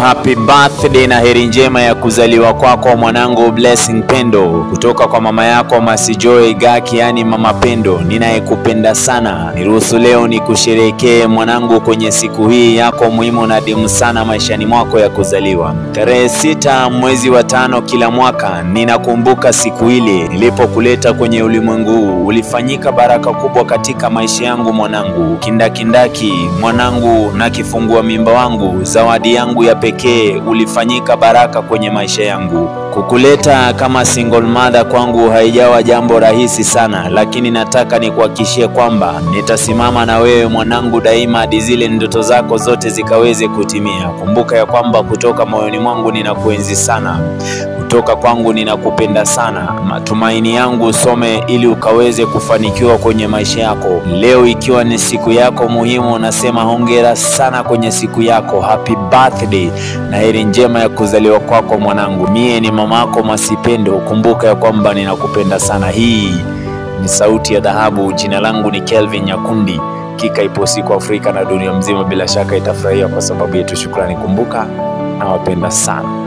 Happy birthday na heri njema ya kuzaliwa kwako mwanangu Blessing Pendo, kutoka kwa mama yako Masijoy Gaki, yani Mama Pendo ninayekupenda sana. Niruhusu leo nikusherehekee mwanangu kwenye siku hii yako muhimu na adimu sana maishani mwako ya kuzaliwa. Tarehe 6 mwezi wa 5 kila mwaka ninakumbuka siku ile nilipokuleta kwenye ulimwengu huu. Ulifanyika baraka kubwa katika maisha yangu mwanangu. Kindakindaki mwanangu na kifungua mimba wangu, zawadi yangu ya pekee, ulifanyika baraka kwenye maisha yangu. Kukuleta kama single mother kwangu haijawa jambo rahisi sana, lakini nataka nikuhakikishie kwamba nitasimama na wewe mwanangu daima hadi zile ndoto zako zote zikaweze kutimia. Kumbuka ya kwamba kutoka moyoni mwangu ninakuenzi sana, kutoka kwangu ninakupenda sana. Matumaini yangu usome ili ukaweze kufanikiwa kwenye maisha yako. Leo ikiwa ni siku yako muhimu, nasema hongera sana kwenye siku yako. Happy birthday na heri njema ya kuzaliwa kwako mwanangu. Mie ni mamako Masipendo, kumbuka ya kwamba ninakupenda sana. Hii ni Sauti ya Dhahabu, jina langu ni Kelvin Nyakundi. Kika ipo siku Afrika na dunia mzima bila shaka itafurahia kwa sababu yetu. Shukrani, kumbuka nawapenda sana.